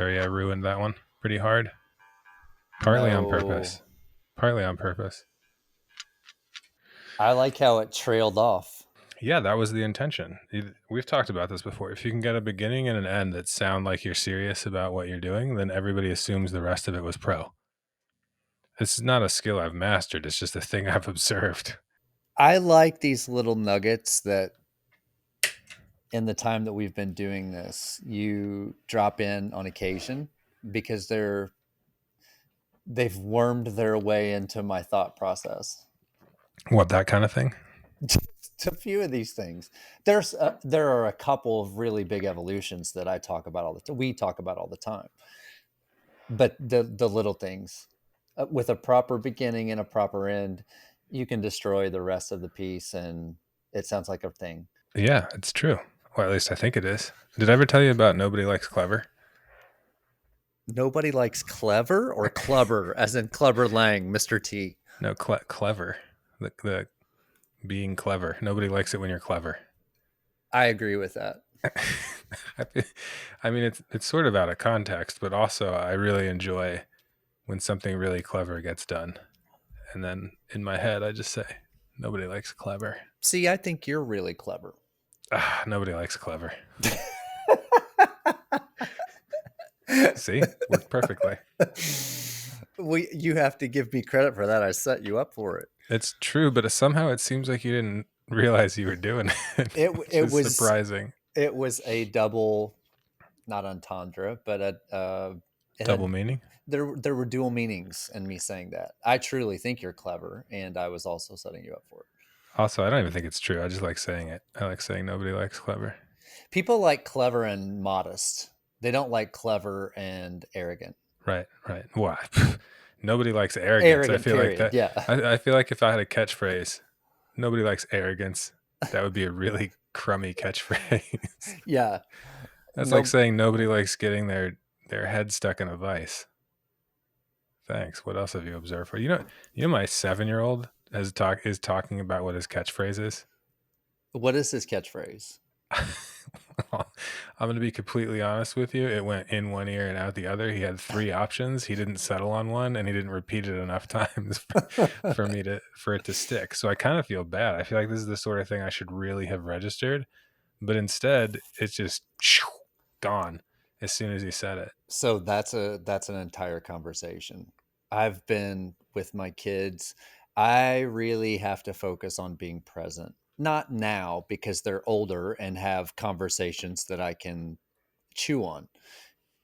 Sorry, I ruined that one pretty hard. Partly on No, purpose. Partly on purpose. I like how it trailed off. Yeah, that was the intention. We've talked about this before. If you can get a beginning and an end that sound like you're serious about what you're doing, then everybody assumes the rest of it was pro. It's not a skill I've mastered. It's just a thing I've observed. I like these little nuggets that in the time that we've been doing this, you drop in on occasion because they've wormed their way into my thought process. What, that kind of thing? Just a few of these things. There are a couple of really big evolutions that I talk about all the time. We talk about all the time, but the little things with a proper beginning and a proper end, you can destroy the rest of the piece, and it sounds like a thing. Yeah, it's true. Well, at least I think it is. Did I ever tell you about Nobody Likes Clever? Nobody likes clever or clubber, as in Clubber Lang, Mr. T. No, clever. The being clever. Nobody likes it when you're clever. I agree with that. I feel- I mean, it's sort of out of context, but also I really enjoy when something really clever gets done. And then in my head, I just say, nobody likes clever. See, I think you're really clever. Nobody likes clever. See, worked perfectly. You have to give me credit for that. I set you up for it. It's true, but somehow it seems like you didn't realize you were doing it, It which it is was surprising. it was a double, not entendre, but it Double had meaning. there were dual meanings in me saying that. I truly think you're clever, and I was also setting you up for it. Also, I don't even think it's true. I just like saying it. I like saying nobody likes clever. People like clever and modest. They don't like clever and arrogant. Right, right. Why? Nobody likes arrogance. I Arrogant, feel like period. that. Yeah. I feel like if I had a catchphrase, nobody likes arrogance, that would be a really crummy catchphrase. Yeah. That's like No, saying nobody likes getting their head stuck in a vice. Thanks. What else have you observed? You know, my 7-year-old is talking about what his catchphrase is. what is his catchphrase? I'm going to be completely honest with you. It went in one ear and out the other. He had 3 options. He didn't settle on one, and he didn't repeat it enough times for it to stick. So I kind of feel bad. I feel like this is the sort of thing I should really have registered, but instead it's just gone as soon as he said it. So that's an entire conversation. I've been with my kids. I really have to focus on being present. Not now because they're older and have conversations that I can chew on.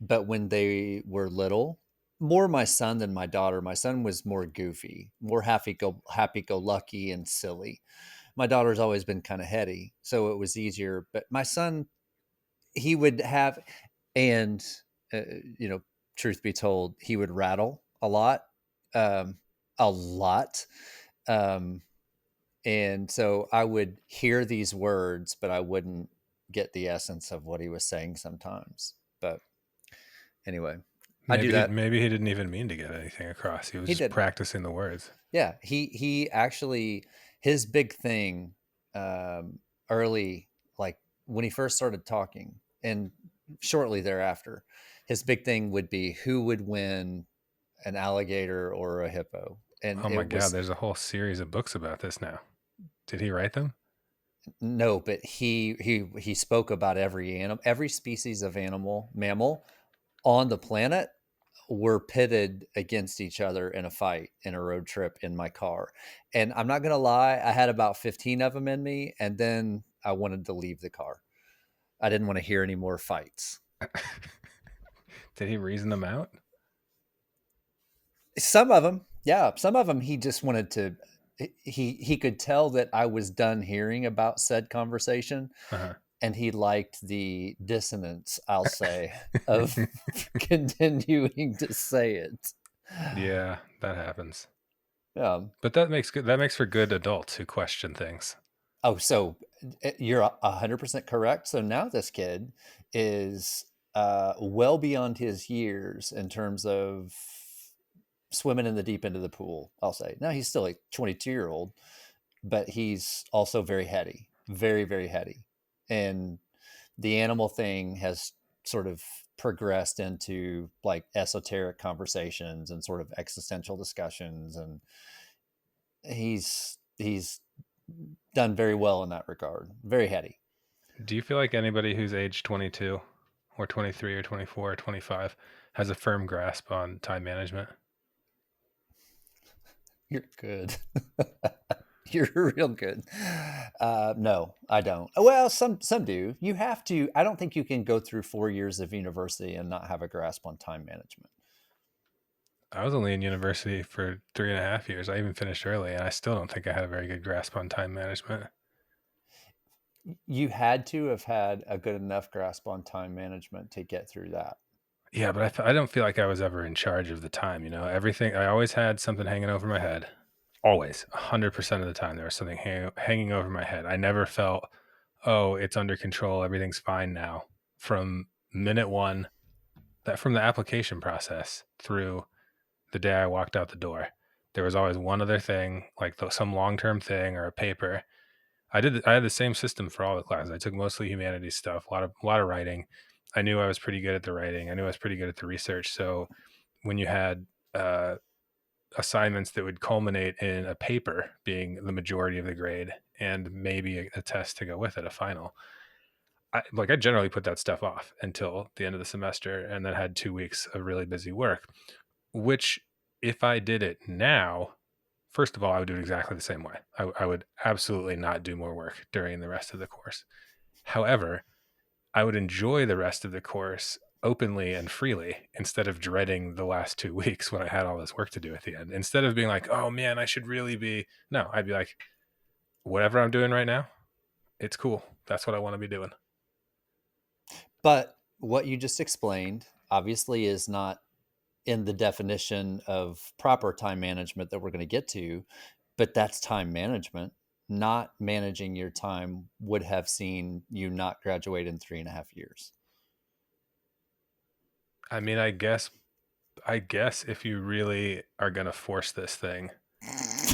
But when they were little, more my son than my daughter. My son was more goofy, more happy go lucky and silly. My daughter's always been kind of heady, so it was easier. But my son, he would have, and uh, you know, truth be told, he would rattle um, a lot, um, and so I would hear these words, but I wouldn't get the essence of what he was saying sometimes. But anyway, I do that. Maybe he didn't even mean to get anything across. He was He just didn't. practicing the words. Yeah, he actually, his big thing, um, early, like when he first started talking, and shortly thereafter, his big thing would be who would win, an alligator or a hippo, and Oh my it god, was there's a whole series of books about this now. Did he write them? no, but he spoke about every animal, every species of mammal on the planet were pitted against each other in a fight in a road trip in my car. And I'm not going to lie, I had about 15 of them in me. And then I wanted to leave the car. I didn't want to hear any more fights. Did he reason them out? Some of them, yeah. Some of them, he just wanted to, he could tell that I was done hearing about said conversation. Uh-huh. And he liked the dissonance, I'll say, of continuing to say it. Yeah, that happens. Um, But that makes for good adults who question things. Oh, so you're 100% correct. So now this kid is well beyond his years in terms of swimming in the deep end of the pool, I'll say. Now he's still a 22-year-old, but he's also very heady, very, very heady. And the animal thing has sort of progressed into like esoteric conversations and sort of existential discussions, and he's done very well in that regard. Very heady. Do you feel like anybody who's age 22 or 23 or 24 or 25 has a firm grasp on time management? You're good. You're real good. No, I don't. Well, some do. You have to. I don't think you can go through 4 years of university and not have a grasp on time management. I was only in university for 3.5 years. I even finished early, and I still don't think I had a very good grasp on time management. You had to have had a good enough grasp on time management to get through that. Yeah, but I don't feel like I was ever in charge of the time. Everything. I always had something hanging over my head. Always, 100% of the time, there was something hanging over my head. I never felt, oh, it's under control. Everything's fine now. From minute one, that from the application process through the day I walked out the door, there was always one other thing, like some long-term thing or a paper. I had the same system for all the classes. I took mostly humanities stuff, a lot of writing. I knew I was pretty good at the writing. I knew I was pretty good at the research. So when you had assignments that would culminate in a paper being the majority of the grade and maybe a test to go with it, a final, I generally put that stuff off until the end of the semester, and then had 2 weeks of really busy work. Which, if I did it now, first of all, I would do it exactly the same way. I would absolutely not do more work during the rest of the course. However, I would enjoy the rest of the course openly and freely instead of dreading the last 2 weeks when I had all this work to do at the end. Instead of being like, oh man, I should really be. No, I'd be like, whatever I'm doing right now, it's cool. That's what I want to be doing. But what you just explained obviously is not in the definition of proper time management that we're going to get to, but that's time management. Not managing your time would have seen you not graduate in 3.5 years. I mean, I guess if you really are going to force this thing,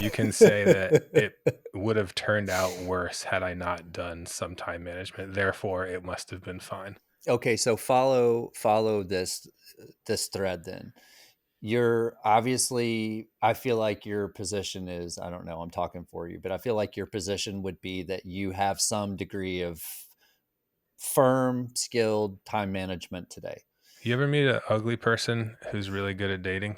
you can say that it would have turned out worse had I not done some time management. Therefore, it must have been fine. Okay, so follow this thread then. You're obviously, I feel like your position is, I don't know, I'm talking for you, but I feel like your position would be that you have some degree of firm, skilled time management today. You ever meet an ugly person who's really good at dating?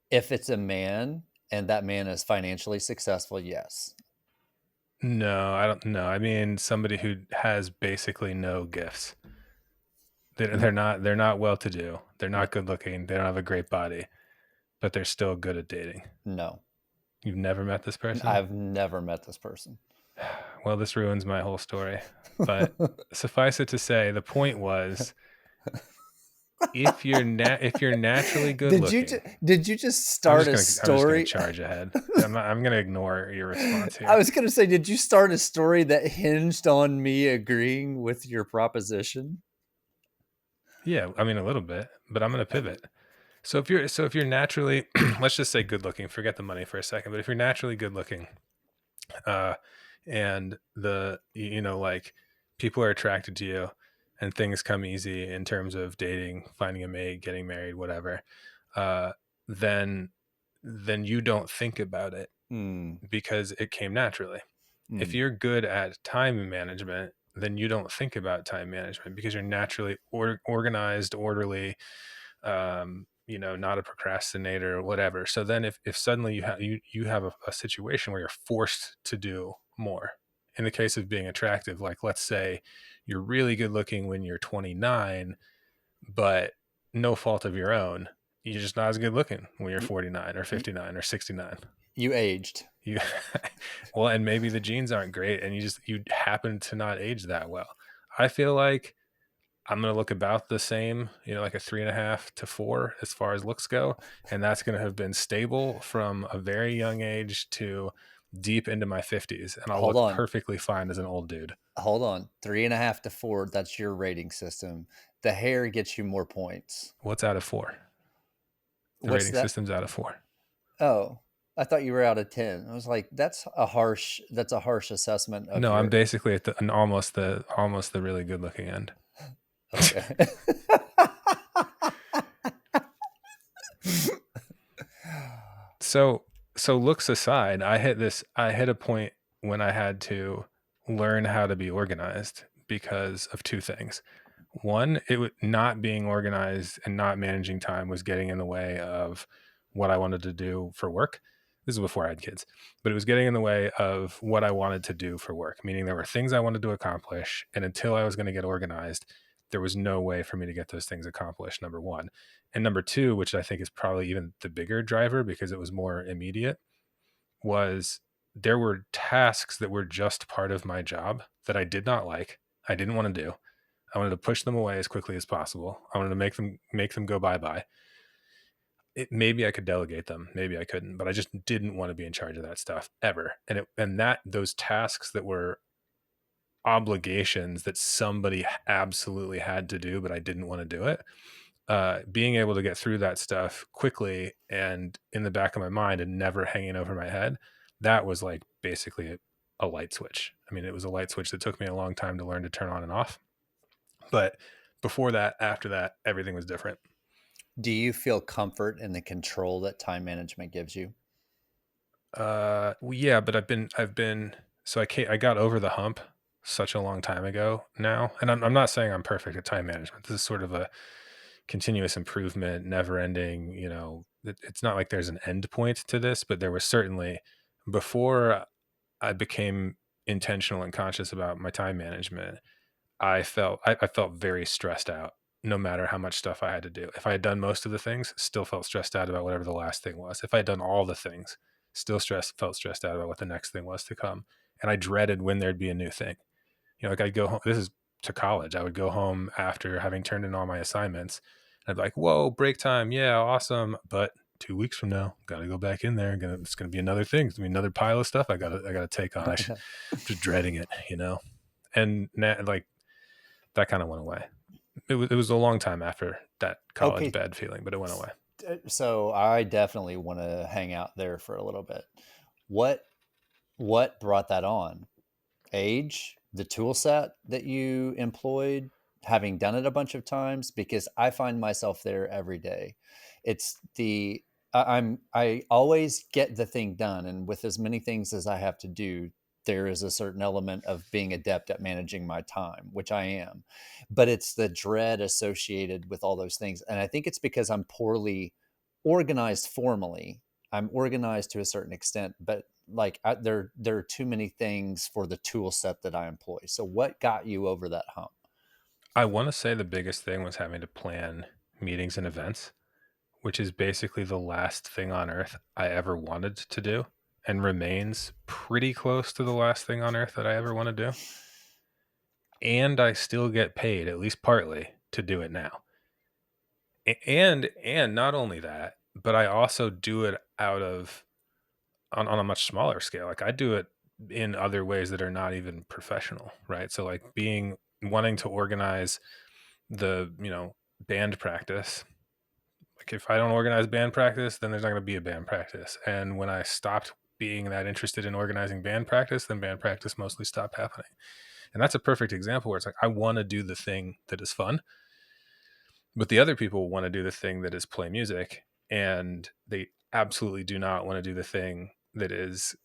If it's a man and that man is financially successful, yes. No, I don't know. I mean, somebody who has basically no gifts. They're not well to do. They're No, not good looking. They don't have a great body, but they're still good at dating. no. You've never met this person? I've never met this person. Well, this ruins my whole story. But suffice it to say, the point was, if you're naturally good looking, Did you just I'm start just a gonna I'm just gonna story? charge ahead. I'm gonna ignore your response I here. was going to say, did you start a story that hinged on me agreeing with your proposition? Yeah, I mean a little bit, but I'm gonna pivot. So if you're naturally, let's just say good looking, forget the money for a second, but if you're naturally good looking, uh, and like people are attracted to you, and things come easy in terms of dating, finding a mate, getting married, whatever, uh, then then you don't think about it Mm, because it came naturally. If mm. you're good at time management, then you don't think about time management because you're naturally organized, orderly, not a procrastinator or whatever. So then if suddenly you have a situation where you're forced to do more. In the case of being attractive, like let's say you're really good looking when you're 29, but no fault of your own, you're just not as good looking when you're You, 49 or you, 59 or 69. you aged. You well, and maybe the genes aren't great and you happen to not age that well. I feel like I'm going to look about the same, like a 3.5 to 4 as far as looks go. And that's going to have been stable from a very young age to deep into my 50s. And I'll Hold look on. perfectly fine as an old dude. Hold on. 3.5 to 4. That's your rating system. The hair gets you more points. What's out of 4? The What's rating that? system's out of 4. Oh, I thought you were out of 10. I was like, that's a harsh assessment of No, I'm your. basically at almost the really good looking end. Okay. So so looks aside, I hit a point when I had to learn how to be organized because of 2 things. One, not being organized and not managing time was getting in the way of what I wanted to do for work. This is before I had kids, but it was getting in the way of what I wanted to do for work, meaning there were things I wanted to accomplish, and until I was gonna get organized, there was no way for me to get those things accomplished, number 1. And number 2, which I think is probably even the bigger driver because it was more immediate, was there were tasks that were just part of my job that I did not like, I didn't wanna do. I wanted to push them away as quickly as possible. I wanted to make them go bye-bye. Maybe I could delegate them, maybe I couldn't, but I just didn't wanna be in charge of that stuff ever. And that those tasks that were obligations that somebody absolutely had to do, but I didn't wanna do it, being able to get through that stuff quickly and in the back of my mind and never hanging over my head, that was like basically a light switch. I mean, it was a light switch that took me a long time to learn to turn on and off. But before that, after that, everything was different. Do you feel comfort in the control that time management gives you? Well, yeah, but so I got over the hump such a long time ago now, and I'm not saying I'm perfect at time management. This is sort of a continuous improvement, never ending. It's not like there's an end point to this, but there was certainly before I became intentional and conscious about my time management. I felt very stressed out no matter how much stuff I had to do. If I had done most of the things, still felt stressed out about whatever the last thing was. If I had done all the things, still felt stressed out about what the next thing was to come. And I dreaded when there'd be a new thing. Like I'd go home. This is to college. I would go home after having turned in all my assignments. And I'd be like, "Whoa, break time! Yeah, awesome!" But 2 weeks from now, got to go back in there. It's gonna be another thing. It's gonna be another pile of stuff I gotta take on. Just dreading it. And now, like that kind of went away. It was a long time after that college Okay, bad feeling, but it went away. so I definitely want to hang out there for a little bit. What what brought that on? Age, the tool set that you employed, having done it a bunch of times? Because I find myself there every day. It's the I always get the thing done, and with as many things as I have to do, there is a certain element of being adept at managing my time, which I am. But it's the dread associated with all those things. And I think it's because I'm poorly organized formally. I'm organized to a certain extent, but like there are too many things for the tool set that I employ. So what got you over that hump? I want to say the biggest thing was having to plan meetings and events, which is basically the last thing on earth I ever wanted to do and remains pretty close to the last thing on earth that I ever want to do. And I still get paid, at least partly, to do it now. And not only that, but I also do it out of on a much smaller scale. Like I do it in other ways that are not even professional, right? So like being wanting to organize the band practice. Like if I don't organize band practice, then there's not going to be a band practice. And when I stopped being that interested in organizing band practice, then band practice mostly stopped happening. And that's a perfect example where it's like I want to do the thing that is fun, but the other people want to do the thing that is play music, and they absolutely do not want to do the thing that is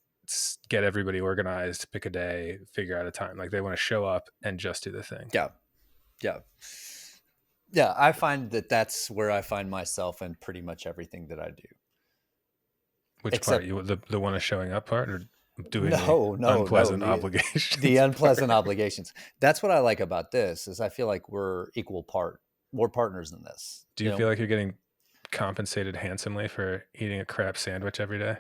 get everybody organized, pick a day, figure out a time. Like they want to show up and just do the thing. Yeah, yeah, yeah. I find that that's where I find myself in pretty much everything that I do, Which part? except The one is showing up part, or doing the no, unpleasant the obligations unpleasant part? obligations. That's what I like about this is I feel like we're partners in this. Do you feel like you're getting compensated handsomely for eating a crap sandwich every day?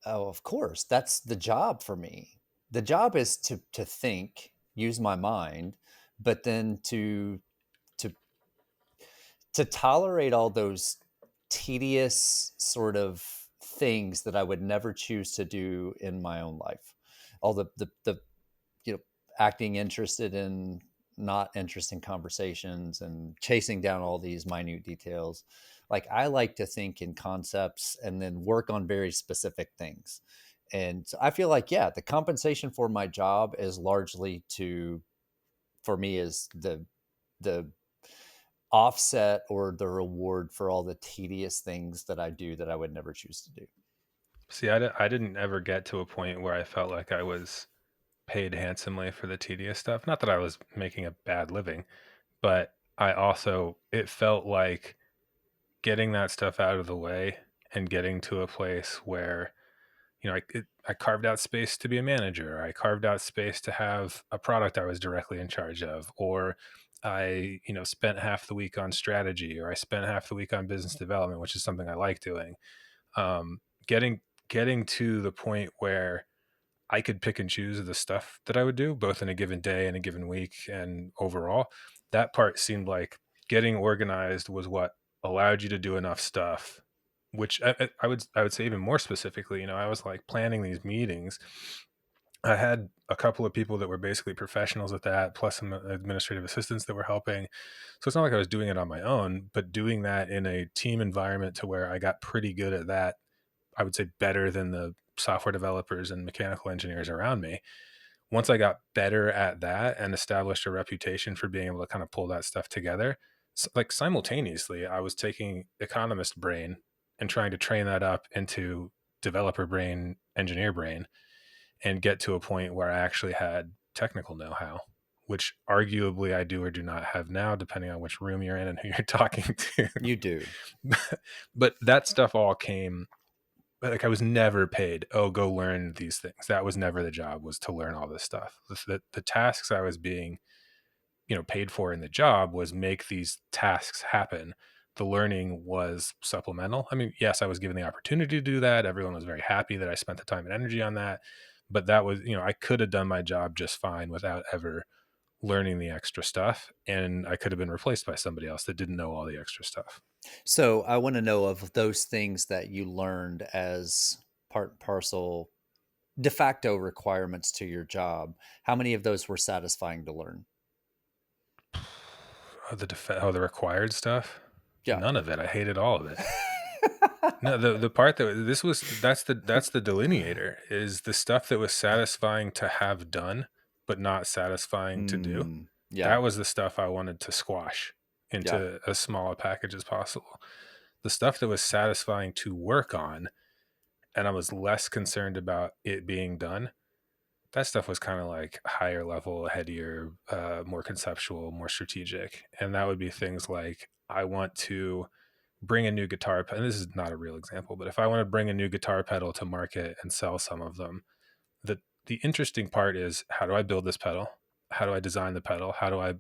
Oh, of course. That's the job for me. The job is to think, use my mind, but then to to tolerate all those tedious sort of things that I would never choose to do in my own life. All the you know acting interested in not interesting conversations and chasing down all these minute details. Like I like to think in concepts and then work on very specific things. And so I feel like, yeah, the compensation for my job is largely to for me is the offset or the reward for all the tedious things that I do that I would never choose to do. See, I didn't ever get to a point where I felt like I was paid handsomely for the tedious stuff. Not that I was making a bad living, but I also it felt like getting that stuff out of the way and getting to a place where, I carved out space to be a manager. I carved out space to have a product I was directly in charge of, or I, spent half the week on strategy, or I spent half the week on business development, which is something I like doing. Um, getting getting to the point where I could pick and choose the stuff that I would do, both in a given day and a given week and overall. That part seemed like getting organized was what allowed you to do enough stuff, which I would say even more specifically, I was like planning these meetings. I had a couple of people that were basically professionals at that, plus some administrative assistants that were helping. So it's not like I was doing it on my own, but doing that in a team environment to where I got pretty good at that. I would say better than the software developers and mechanical engineers around me. Once I got better at that and established a reputation for being able to kind of pull that stuff together, like simultaneously, I was taking economist brain and trying to train that up into developer brain, engineer brain, and get to a point where I actually had technical know-how, which arguably I do or do not have now, depending on which room you're in and who you're talking to. You do. But that stuff all came, like, I was never paid, "Oh, go learn these things." That was never the job, was to learn all this stuff. The tasks I was being, paid for in the job was make these tasks happen. The learning was supplemental. I mean, yes, I was given the opportunity to do that. Everyone was very happy that I spent the time and energy on that. But that was, I could have done my job just fine without ever learning the extra stuff. And I could have been replaced by somebody else that didn't know all the extra stuff. So I want to know, of those things that you learned as part and parcel de facto requirements to your job, how many of those were satisfying to learn? The required stuff, Yeah. none of it. I hated all of it. No, the part that this was that's the delineator, is the stuff that was satisfying to have done, but not satisfying to do. Yeah. That was the stuff I wanted to squash Yeah. into as small a package as possible. The stuff that was satisfying to work on, and I was less concerned about it being done, that stuff was kind of like higher level, headier, more conceptual, more strategic. And that would be things like, I want to bring a new guitar and this is not a real example, but if I want to bring a new guitar pedal to market and sell some of them, the interesting part is, how do I build this pedal? How do I design the pedal? How do I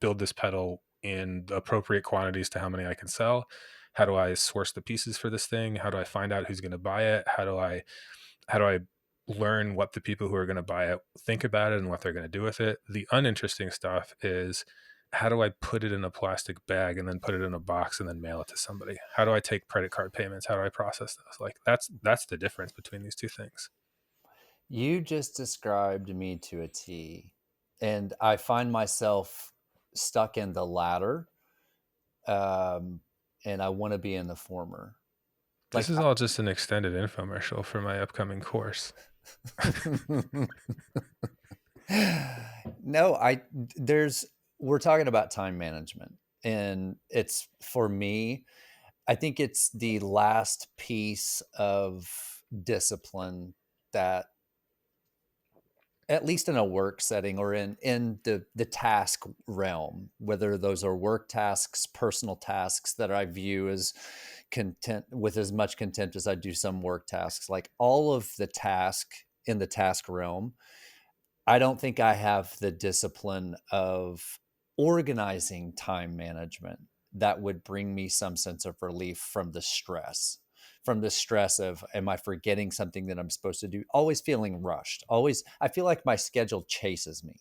build this pedal in the appropriate quantities to how many I can sell? How do I source the pieces for this thing? How do I find out who's going to buy it? How do I learn what the people who are going to buy it think about it and what they're going to do with it? The uninteresting stuff is, how do I put it in a plastic bag and then put it in a box and then mail it to somebody? How do I take credit card payments? How do I process those? Like, that's the difference between these two things. You just described me to a T. And I find myself stuck in the latter. Um, and I want to be in the former. This Like, is all just an extended infomercial for my upcoming course. no, we're talking about time management. And it's, for me, I think it's the last piece of discipline that, at least in a work setting or in the task realm, whether those are work tasks, personal tasks that I view as content, with as much contempt as I do some work tasks, like all of the task in the task realm, I don't think I have the discipline of organizing time management that would bring me some sense of relief from the stress of, am I forgetting something that I'm supposed to do? Always feeling rushed. Always, I feel like my schedule chases me,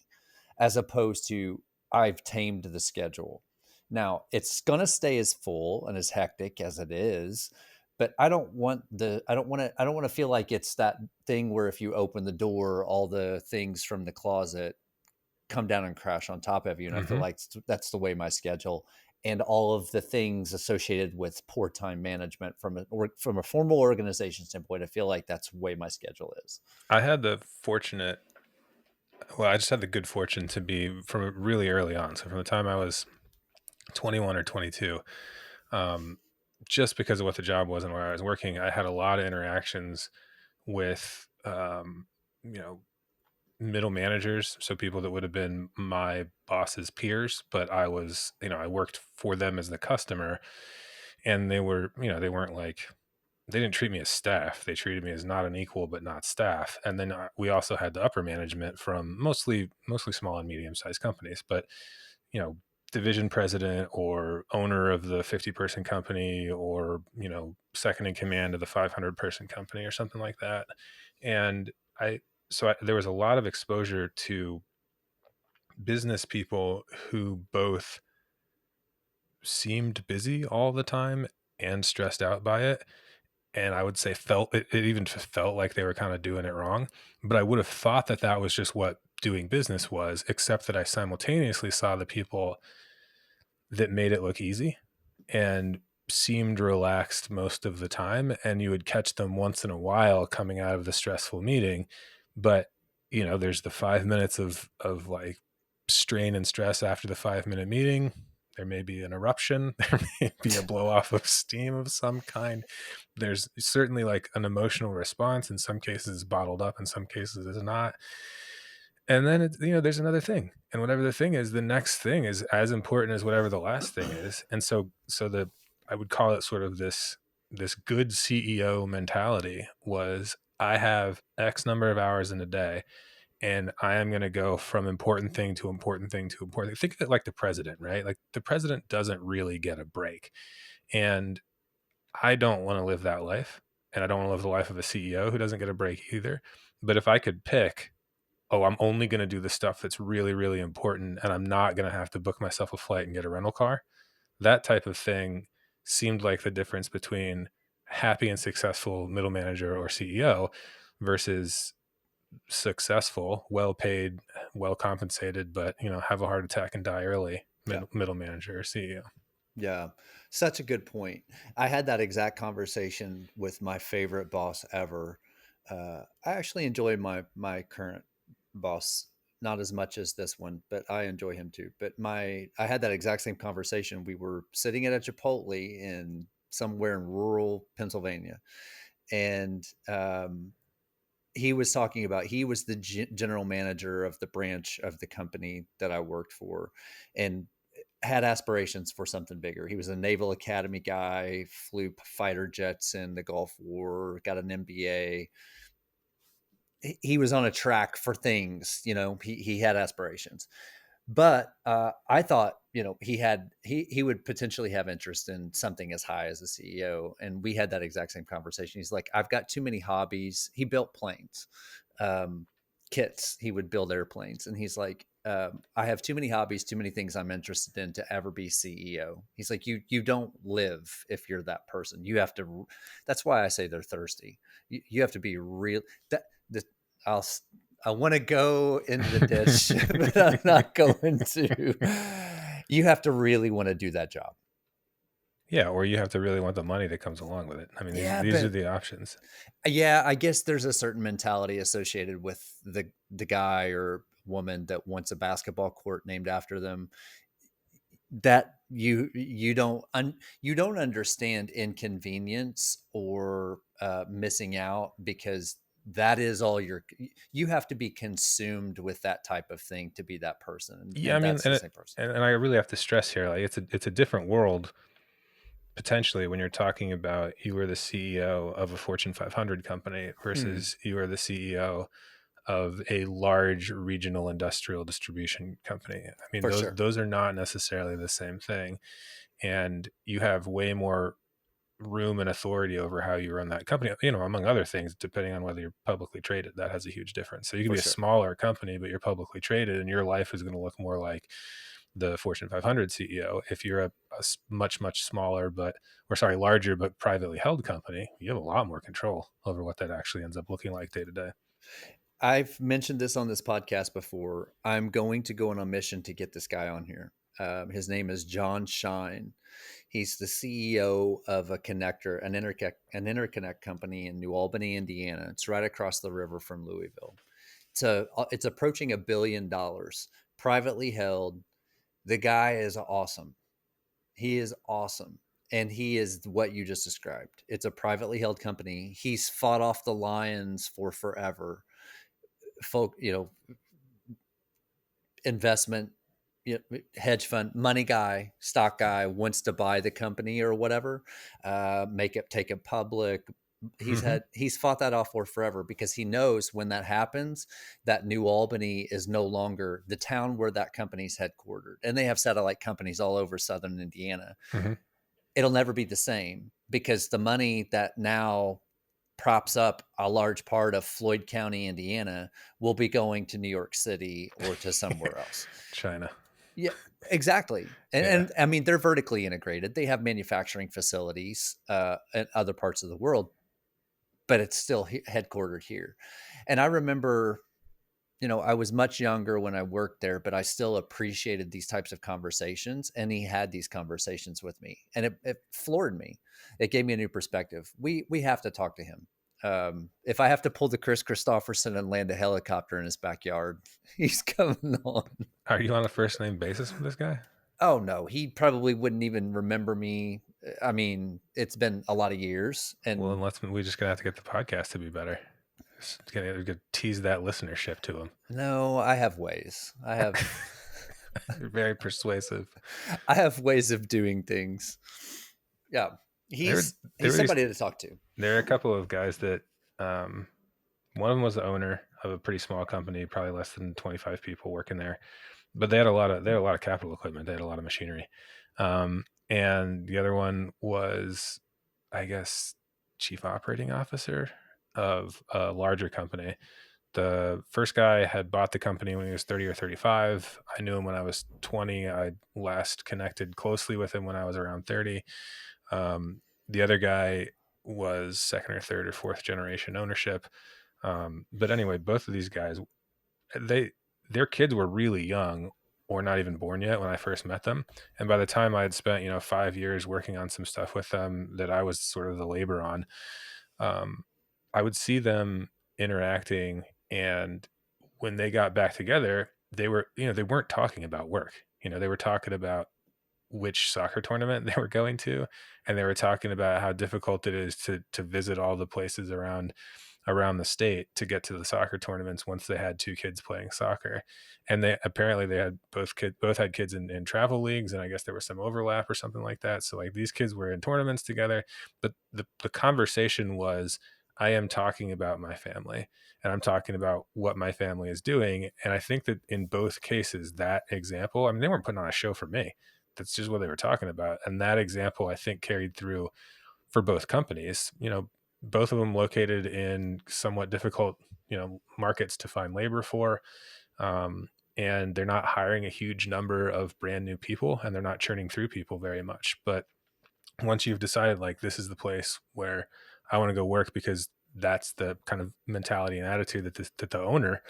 as opposed to, I've tamed the schedule. Now, it's going to stay as full and as hectic as it is, but I don't want to feel like it's that thing where if you open the door, all the things from the closet come down and crash on top of you. And I feel Hmm. like that's the way my schedule and all of the things associated with poor time management from a formal organization standpoint, I feel like that's the way my schedule is. I had the fortunate Well, I just had the good fortune to be from really early on. So from the time I was 21 or 22, um, just because of what the job was and where I was working, I had a lot of interactions with, you know, middle managers. So people that would have been my boss's peers, but I was, I worked for them as the customer, and they were, they weren't like, they didn't treat me as staff. They treated me as not an equal, but not staff. And then we also had the upper management from mostly small and medium sized companies, but you know, division president or owner of the 50-person company, or second in command of the 500-person company or something like that. And there was a lot of exposure to business people who both seemed busy all the time and stressed out by it, and I would say it even felt like they were kind of doing it wrong. But I would have thought that that was just what doing business was, except that I simultaneously saw the people that made it look easy and seemed relaxed most of the time. And you would catch them once in a while coming out of the stressful meeting. But, there's the 5 minutes of like strain and stress after the 5 minute meeting. There may be an eruption. There may be a blow off of steam of some kind. There's certainly like an emotional response. In some cases, it's bottled up. In some cases, it's not. And then there's another thing, and whatever the thing is, the next thing is as important as whatever the last thing is. And so I would call it sort of this good CEO mentality was, I have X number of hours in a day, and I am going to go from important thing to important thing to important thing. Think of it like the president, right? Like the president doesn't really get a break. And I don't want to live that life. And I don't want to live the life of a CEO who doesn't get a break either. But if I could pick, oh, I'm only going to do the stuff that's really, really important, and I'm not going to have to book myself a flight and get a rental car. That type of thing seemed like the difference between happy and successful middle manager or CEO versus successful, well paid, well compensated, but have a heart attack and die early Yeah. middle manager or CEO. Yeah, such a good point. I had that exact conversation with my favorite boss ever. I actually enjoy my current boss not as much as this one, but I enjoy him too. But I had that exact same conversation. We were sitting at a Chipotle in somewhere in rural Pennsylvania, and he was talking about, he was the general manager of the branch of the company that I worked for, and had aspirations for something bigger. He was a Naval Academy guy, flew fighter jets in the Gulf War, got an MBA. He was on a track for things, he had aspirations. But I thought, he would potentially have interest in something as high as a CEO. And we had that exact same conversation. He's like, I've got too many hobbies. He built planes, um, kits. He would build airplanes. And he's like, I have too many hobbies, too many things I'm interested in to ever be CEO. He's like, you don't live if you're that person. You have to. That's why I say they're thirsty. You have to be real. That the, I'll I want to go into the ditch, but I'm not going to. You have to really want to do that job. Yeah, or you have to really want the money that comes along with it. I mean, these Yeah, these are but the options. yeah, I guess there's a certain mentality associated with the guy or woman that wants a basketball court named after them, that you don't understand inconvenience or missing out, because that is all you have to be consumed with that type of thing to be that person, Yeah, I and mean, that's the same person. and I really have to stress here, like it's a different world potentially when you're talking about you were the CEO of a Fortune 500 company Hmm, versus you are the CEO of a large regional industrial distribution company. I mean, for those sure. those are not necessarily the same thing, and you have way more room and authority over how you run that company, among other things, depending on whether you're publicly traded. That has a huge difference. So you can For be a sure. smaller company, but you're publicly traded, and your life is going to look more like the Fortune 500 CEO. If you're a much, much smaller, larger, but privately held company, you have a lot more control over what that actually ends up looking like day to day. I've mentioned this on this podcast before. I'm going to go on a mission to get this guy on here. His name is John Shine. He's the CEO of a connector, an interconnect company in New Albany, Indiana. It's right across the river from Louisville. It's approaching $1 billion, privately held. The guy is awesome. He is awesome. And he is what you just described. It's a privately held company. He's fought off the lions for forever. Folk, investment, hedge fund, money guy, stock guy wants to buy the company or whatever, take it public. Hmm. He's fought that off for forever because he knows when that happens, that New Albany is no longer the town where that company's headquartered, and they have satellite companies all over southern Indiana. Hmm. It'll never be the same because the money that now props up a large part of Floyd County, Indiana, will be going to New York City or to somewhere else. China. Yeah, exactly. And, Yeah. and I mean, they're vertically integrated. They have manufacturing facilities in other parts of the world, but it's still headquartered here. And I remember, I was much younger when I worked there, but I still appreciated these types of conversations. And he had these conversations with me, and it floored me. It gave me a new perspective. We have to talk to him. If I have to pull the Chris Christopherson and land a helicopter in his backyard, he's coming on. Are you on a first name basis with this guy? Oh no, he probably wouldn't even remember me. I mean, it's been a lot of years, Well, and then we just gonna have to get the podcast to be better. Just gonna tease that listenership to him. no, I have ways. You're very persuasive. I have ways of doing things. Yeah, There, there he's were these. somebody to talk to. There are a couple of guys that. Um, One of them was the owner of a pretty small company, probably less than 25 people working there, but they had a lot of capital equipment. They had a lot of machinery. And the other one was, I guess, chief operating officer of a larger company. The first guy had bought the company when he was 30 or 35. I knew him when I was 20. I last connected closely with him when I was around 30. The other guy was second or third or fourth generation ownership. But anyway, both of these guys, they their kids were really young or not even born yet when I first met them. And by the time I had spent, 5 years working on some stuff with them that I was sort of the labor on, um, I would see them interacting. And when they got back together, they weren't talking about work. They were talking about which soccer tournament they were going to, and they were talking about how difficult it is to visit all the places around the state to get to the soccer tournaments once they had two kids playing soccer. And they had both had kids in travel leagues, and I guess there was some overlap or something like that. So like these kids were in tournaments together, but the conversation was, I am talking about my family, and I'm talking about what my family is doing. And I think that in both cases, that example, I mean, they weren't putting on a show for me. That's just what they were talking about. And that example, I think, carried through for both companies. Both of them located in somewhat difficult, markets to find labor for. And they're not hiring a huge number of brand new people, and they're not churning through people very much. But once you've decided, like, this is the place where I want to go work, because that's the kind of mentality and attitude that the owner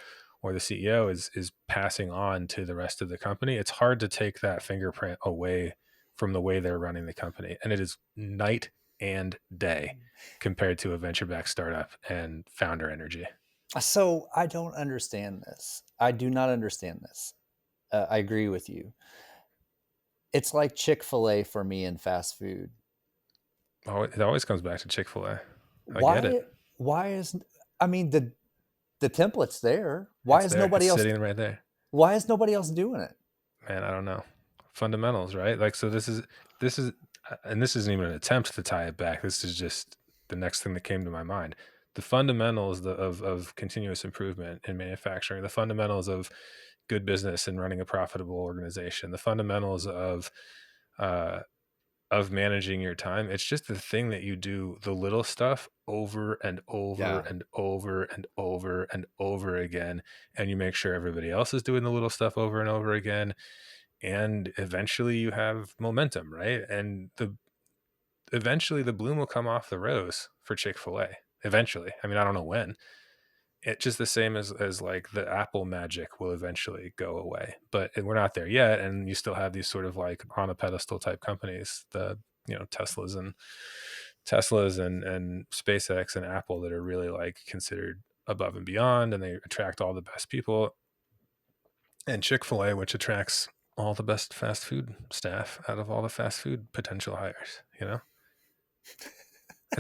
or the CEO is passing on to the rest of the company, it's hard to take that fingerprint away from the way they're running the company. And it is night and day compared to a venture backed startup and founder energy. So I don't understand this. I do not understand this. I agree with you. It's like Chick-fil-A for me in fast food. Oh, it always comes back to Chick-fil-A. I get it. Why? Why is? I mean, the template's there. It's there. It's sitting right there. Why is nobody else doing it? Man, I don't know. Fundamentals, right? Like, so this is and this isn't even an attempt to tie it back. This is just the next thing that came to my mind. The fundamentals of continuous improvement in manufacturing, the fundamentals of good business and running a profitable organization, the fundamentals uh, of managing your time. It's just the thing that you do the little stuff over and over Yeah. and over and over and over again, and you make sure everybody else is doing the little stuff over and over again, and eventually you have momentum, right? And the eventually the bloom will come off the rose for Chick-fil-A. Eventually. I mean, I don't know when. It's just the same as like the Apple magic will eventually go away. But we're not there yet, and you still have these sort of like on a pedestal type companies, the Teslas and SpaceX and Apple, that are really like considered above and beyond, and they attract all the best people. And Chick-fil-A, which attracts all the best fast food staff out of all the fast food potential hires, you know?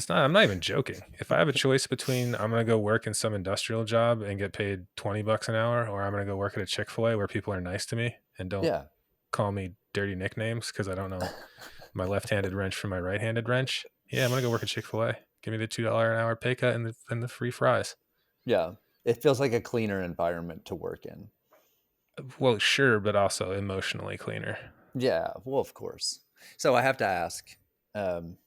I'm not even joking. If I have a choice between I'm going to go work in some industrial job and get paid $20 an hour, or I'm going to go work at a Chick-fil-A where people are nice to me and don't Yeah. call me dirty nicknames because I don't know my left-handed wrench from my right-handed wrench. Yeah, I'm going to go work at Chick-fil-A. Give me the $2 an hour pay cut and the free fries. Yeah. It feels like a cleaner environment to work in. Well, sure, but also emotionally cleaner. Yeah. Well, of course. So I have to ask, um,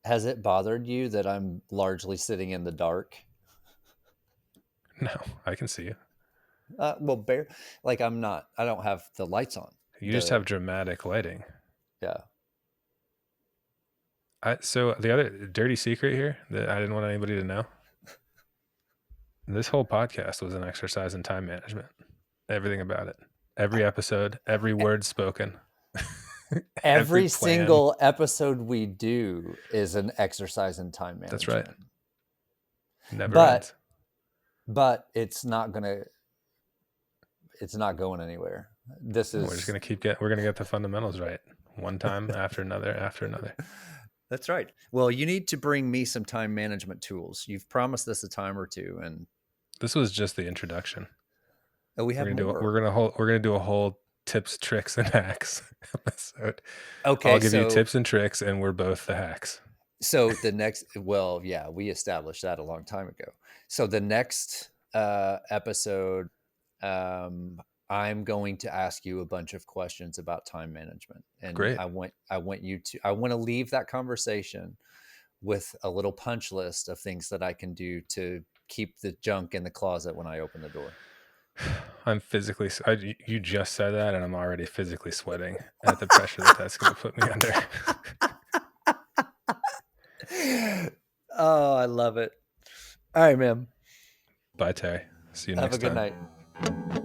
has it bothered you that I'm largely sitting in the dark? No, I can see you. Well, I don't have the lights on. You just have dramatic lighting. Yeah. So the other dirty secret here that I didn't want anybody to know, this whole podcast was an exercise in time management. Everything about it. Every episode, every E- word spoken, every Every plan. single episode we do is an exercise in time That's right. management. Never But ends. it's not going anywhere. This We're just is gonna we're gonna get the fundamentals right. One time after another after another. That's right. Well, you need to bring me some time management tools. You've promised this a time or two, and This was just the introduction. we have more. We're gonna do a whole tips, tricks, and hacks episode. I'll Okay, give you tips and tricks, and we're both the hacks. so the next, well, yeah, we established that a long time ago. So the next episode, um, I'm going to ask you a bunch of questions about time management, and Great. I want to leave that conversation with a little punch list of things that I can do to keep the junk in the closet when I open the door. I'm physically. You just said that, and I'm already physically sweating at the pressure that that's going to put me under. Oh, I love it. All right, man. Bye, Terry. See you Have a next good time. night.